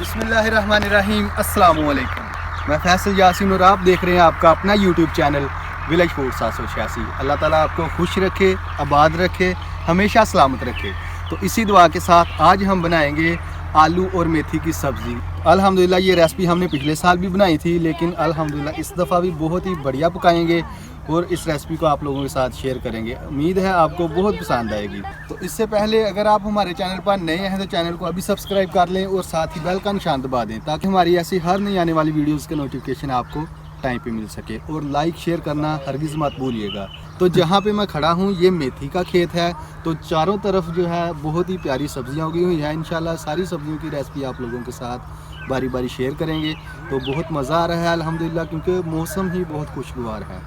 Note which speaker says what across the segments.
Speaker 1: बिस्मिल्लाहिर्रहमानिर्रहीम, अस्सलामु अलैकुम। मैं फैसल यासीन और आप देख रहे हैं आपका अपना यूट्यूब चैनल विलेज फूड 786। अल्लाह ताला आपको खुश रखे, आबाद रखे, हमेशा सलामत रखे। तो इसी दुआ के साथ आज हम बनाएंगे आलू और मेथी की सब्ज़ी। अल्हम्दुलिल्लाह ये रेसिपी हमने पिछले साल भी बनाई थी, लेकिन अल्हम्दुलिल्लाह इस दफ़ा भी बहुत ही बढ़िया पकाएंगे और इस रेसिपी को आप लोगों के साथ शेयर करेंगे। उम्मीद है आपको बहुत पसंद आएगी। तो इससे पहले अगर आप हमारे चैनल पर नए हैं तो चैनल को अभी सब्सक्राइब कर लें और साथ ही बेल का निशान दबा दें, ताकि हमारी ऐसी हर नई आने वाली वीडियोज़ के नोटिफिकेशन आपको टाइम पे मिल सके। और लाइक शेयर करना हरगिज़ मत भूलिएगा। तो जहाँ पे मैं खड़ा हूँ ये मेथी का खेत है, तो चारों तरफ जो है बहुत ही प्यारी सब्जियाँ उगी हुई हैं। इंशाल्लाह सारी सब्जियों की रेसिपी आप लोगों के साथ बारी बारी शेयर करेंगे। तो बहुत मज़ा आ रहा है अल्हम्दुलिल्लाह, क्योंकि मौसम ही बहुत खुशगवार है।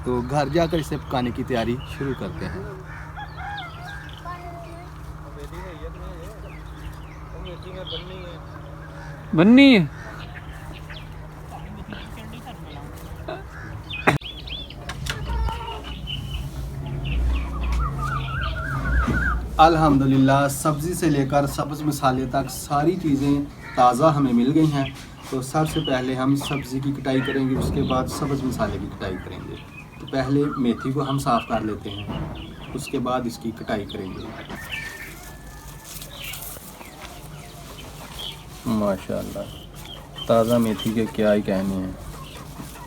Speaker 1: तो घर जाकर इसे पकाने की तैयारी शुरू करते हैं।
Speaker 2: बननी है।
Speaker 1: अल्हम्दुलिल्लाह सब्ज़ी से लेकर सब्ज़ मसाले तक सारी चीज़ें ताज़ा हमें मिल गई हैं। तो सबसे पहले हम सब्ज़ी की कटाई करेंगे, उसके बाद सब्ज़ मसाले की कटाई करेंगे। तो पहले मेथी को हम साफ़ कर लेते हैं, उसके बाद इसकी कटाई करेंगे। माशाल्लाह ताज़ा मेथी के क्या ही कहने हैं,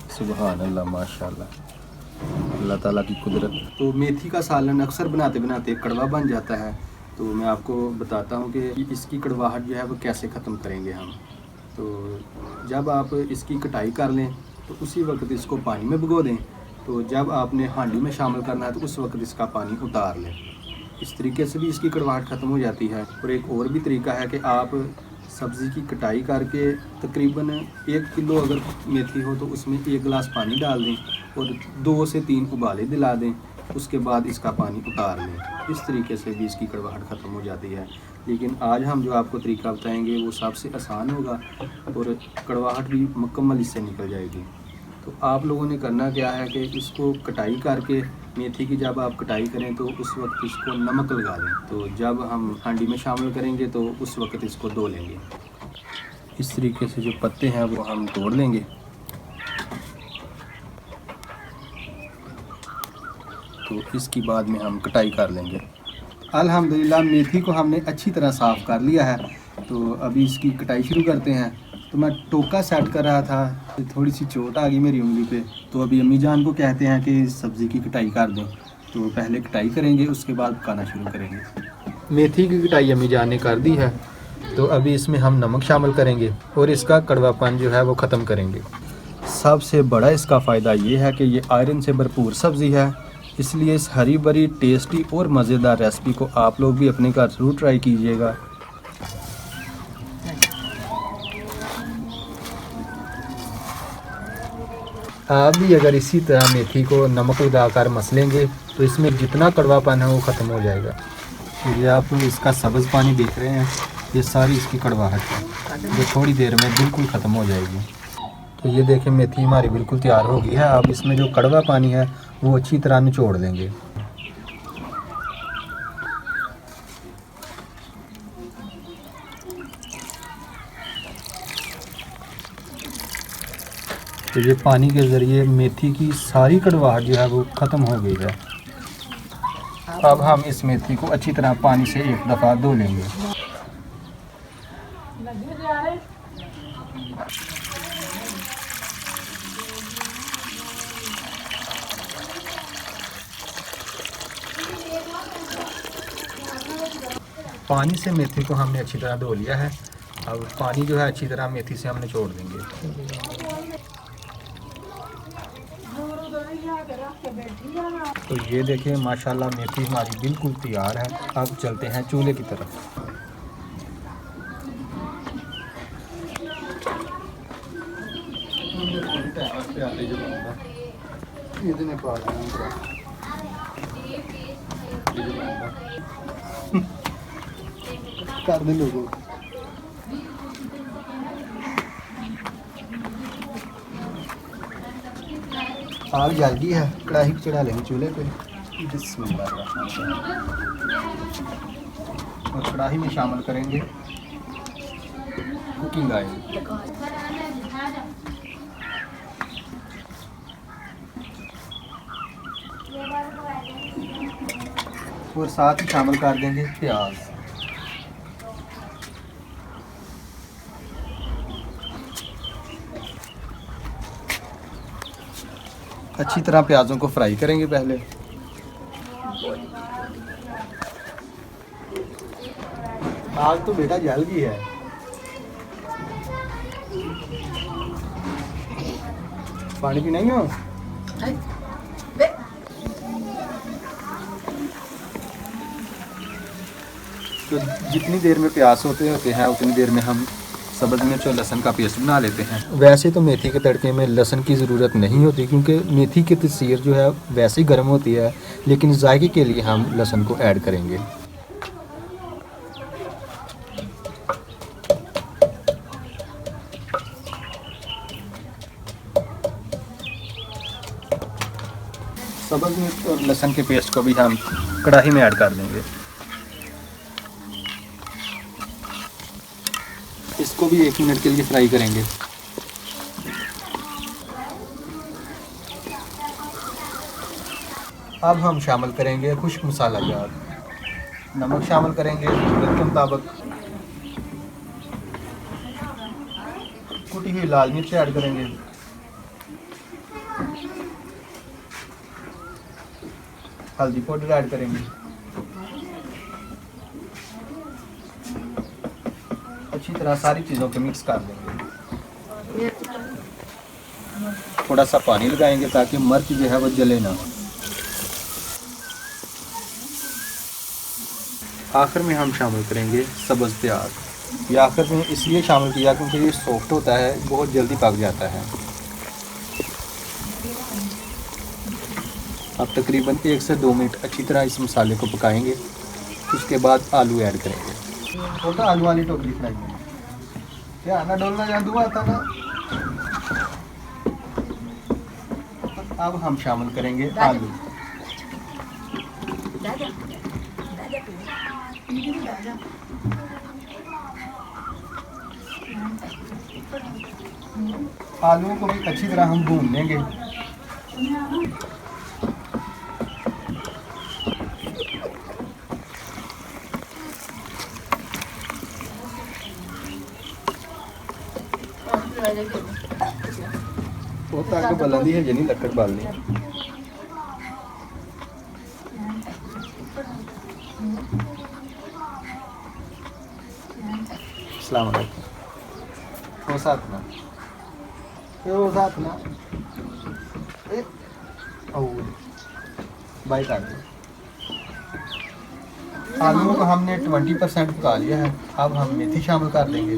Speaker 1: सुभान अल्लाह, माशाल्लाह, अल्लाह ताला की कुदरत। तो मेथी का सालन अक्सर बनाते बनाते कड़वा बन जाता है। तो मैं आपको बताता हूँ कि इसकी कड़वाहट जो है वो कैसे ख़त्म करेंगे हम। तो जब आप इसकी कटाई कर लें तो उसी वक्त इसको पानी में भिगो दें। तो जब आपने हांडी में शामिल करना है तो उस वक्त इसका पानी उतार लें। इस तरीके से भी इसकी कड़वाहट ख़त्म हो जाती है। और एक और भी तरीका है कि आप सब्ज़ी की कटाई करके तकरीबन 1 किलो अगर मेथी हो तो उसमें 1 गिलास पानी डाल दें और 2 से 3 उबाले दिला दें, उसके बाद इसका पानी उतार लें। इस तरीके से भी इसकी कड़वाहट ख़त्म हो जाती है। लेकिन आज हम जो आपको तरीका बताएंगे वो सबसे आसान होगा और कड़वाहट भी मुकम्मल इससे निकल जाएगी। तो आप लोगों ने करना क्या है कि इसको कटाई करके मेथी की जब आप कटाई करें तो उस वक्त इसको नमक लगा दें। तो जब हम हांडी में शामिल करेंगे तो उस वक्त इसको धो लेंगे। इस तरीके से जो पत्ते हैं वो हम तोड़ लेंगे। तो इसकी बाद में हम कटाई कर लेंगे। अल्हम्दुलिल्लाह मेथी को हमने अच्छी तरह साफ़ कर लिया है। तो अभी इसकी कटाई शुरू करते हैं। तो मैं टोका सेट कर रहा था, थोड़ी सी चोट आ गई मेरी उंगली पे। तो अभी अम्मी जान को कहते हैं कि सब्ज़ी की कटाई कर दें। तो पहले कटाई करेंगे, उसके बाद पकाना शुरू करेंगे। मेथी की कटाई अम्मी जान ने कर दी है। तो अभी इसमें हम नमक शामिल करेंगे और इसका कड़वापन जो है वो ख़त्म करेंगे। सबसे बड़ा इसका फ़ायदा ये है कि ये आयरन से भरपूर सब्ज़ी है, इसलिए इस हरी भरी टेस्टी और मज़ेदार रेसिपी को आप लोग भी अपने घर ज़रूर ट्राई कीजिएगा। आप भी अगर इसी तरह मेथी को नमक लगाकर मसलेंगे तो इसमें जितना कड़वापन है वो ख़त्म हो जाएगा। ये आप इसका सब्ज़ पानी देख रहे हैं, ये सारी इसकी कड़वाहट है जो थोड़ी देर में बिल्कुल ख़त्म हो जाएगी। तो ये देखें मेथी हमारी बिल्कुल तैयार हो गई है। अब इसमें जो कड़वा पानी है वो अच्छी तरह निचोड़ देंगे। तो ये पानी के ज़रिए मेथी की सारी कड़वाहट जो है वो ख़त्म हो गई है। अब हम इस मेथी को अच्छी तरह पानी से एक दफ़ा धो लेंगे। पानी से मेथी को हमने अच्छी तरह धो लिया है। अब पानी जो है अच्छी तरह मेथी से हम निचोड़ देंगे। तो ये देखिए माशाल्लाह मेथी हमारी बिल्कुल तैयार है। अब चलते हैं चूल्हे की तरफ। कर दे लोगों आग जल गई है, कढ़ाई चढ़ा लेंगे चूल्हे पे। बिस्मिल्लाह और कढ़ाई में शामिल करेंगे कुकिंग ऑयल। और साथ ही शामिल कर देंगे प्याज। अच्छी तरह प्याज़ों को फ्राई करेंगे पहले। आग तो बेटा जल गई है। पानी पीना ही हो? तो जितनी देर में प्याज होते हैं उतनी देर में हम सब्ज़ मिर्च और लहसुन का पेस्ट बना लेते हैं। वैसे तो मेथी के तड़के में लहसुन की ज़रूरत नहीं होती, क्योंकि मेथी की तसीर जो है वैसे ही गर्म होती है, लेकिन जायके के लिए हम लहसुन को ऐड करेंगे। सब्ज़ मिर्च और लहसुन के पेस्ट को भी हम कढ़ाई में ऐड कर देंगे। इसको भी 1 मिनट के लिए फ्राई करेंगे। अब हम शामिल करेंगे खुश्क मसाला जार। नमक शामिल करेंगे ज़रूरत के मुताबिक। कुटी हुई लाल मिर्च ऐड करेंगे। हल्दी पाउडर ऐड करेंगे। अच्छी तरह सारी चीज़ों को मिक्स कर देंगे। थोड़ा सा पानी लगाएंगे ताकि मिर्च जो है वो जले ना। आखिर में हम शामिल करेंगे सब्ज़ प्याज। ये आखिर में इसलिए शामिल किया क्योंकि ये सॉफ्ट होता है, बहुत जल्दी पक जाता है। अब तकरीबन 1 से 2 मिनट अच्छी तरह इस मसाले को पकाएंगे। उसके बाद आलू ऐड करेंगे। छोटा आलू वाली टोकरी फ्राई करेंगे। क्या ना डोलना जहाँ धुआं आता ना। अब हम शामिल करेंगे आलू। आलूओं को भी अच्छी तरह हम भून लेंगे। वो ताकि बुलंदी है जनी लकड़ बालनी। अस्सलाम वालेकुम। वो साथ ना बाई काट दो। आलूओं को हमने 20% पका लिया है। अब हम मेथी शामिल कर देंगे।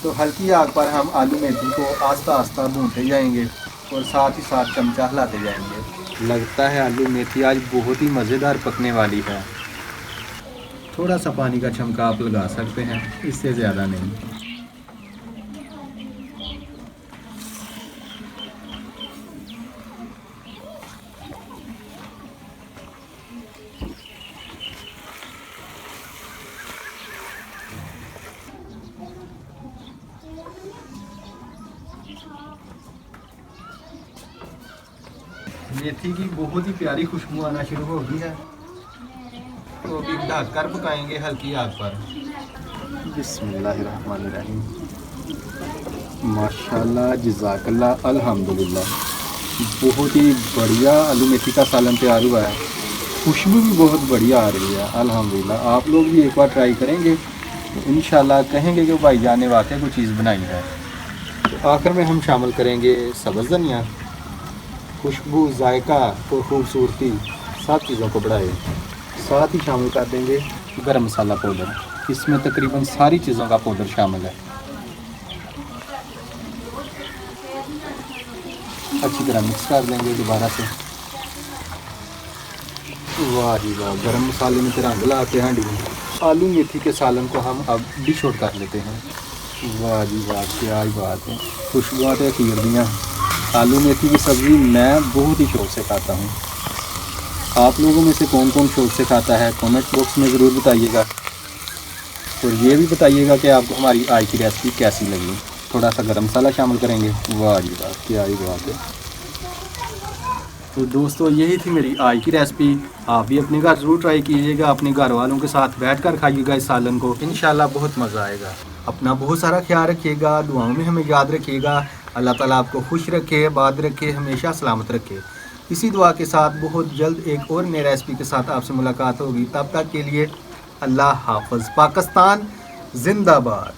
Speaker 1: तो हल्की आग पर हम आलू मेथी को आस्ता आस्ता भूनते जाएंगे और साथ ही साथ चमचा हिलाते जाएंगे। लगता है आलू मेथी आज बहुत ही मज़ेदार पकने वाली है। थोड़ा सा पानी का छमका आप लगा सकते हैं, इससे ज़्यादा नहीं। मेथी की बहुत ही प्यारी खुशबू आना शुरू हो गई है। तो अभी ढककर पकाएंगे हल्की आग पर। बिस्मिल्लाहिर्रहमानिर्रहीम। माशाल्लाह, जज़ाकल्लाह, अल्हम्दुलिल्लाह। बहुत ही बढ़िया आलू मेथी का सालन तैयार हुआ है। खुशबू भी बहुत बढ़िया आ रही है अल्हम्दुलिल्लाह। आप लोग भी एक बार ट्राई करेंगे तो इंशाल्लाह कहेंगे कि भाईजान ने वाकई कोई चीज़ बनाई है। तो आखिर में हम शामिल करेंगे सब्ज़ धनिया। खुशबू, जायका और ख़ूबसूरती सब चीज़ों को बढ़ाए। साथ ही शामिल कर देंगे गरम मसाला पाउडर। इसमें तकरीबन सारी चीज़ों का पाउडर शामिल है। अच्छी तरह मिक्स कर देंगे दोबारा से। वाह जी वाह, गरम मसाले में तो रंग लाते हैं हांडी में। आलू मेथी के सालन को हम अब डिश आउट कर लेते हैं। वाह जी वाह, क्या ही बात है, खुशबुआं तो खीर दियाँ। आलू मेथी की सब्ज़ी मैं बहुत ही शौक से खाता हूँ। आप लोगों में से कौन कौन शौक से खाता है कमेंट बॉक्स में ज़रूर बताइएगा। और ये भी बताइएगा कि आपको हमारी आज की रेसिपी कैसी लगी। थोड़ा सा गरम मसाला शामिल करेंगे। वाह जी वाह, क्या ही बात है। तो दोस्तों यही थी मेरी आज की रेसिपी। आप भी अपने घर ज़रूर ट्राई कीजिएगा, अपने घर वालों के साथ बैठकर खाइएगा इस सालन को, इंशाल्लाह बहुत मज़ा आएगा। अपना बहुत सारा ख्याल रखिएगा, दुआओं में हमें याद रखिएगा। अल्लाह ताला आपको खुश रखे, आबाद रखे, हमेशा सलामत रखे। इसी दुआ के साथ बहुत जल्द एक और नई रेसिपी के साथ आपसे मुलाकात होगी। तब तक के लिए अल्लाह हाफ़िज़। पाकिस्तान जिंदाबाद।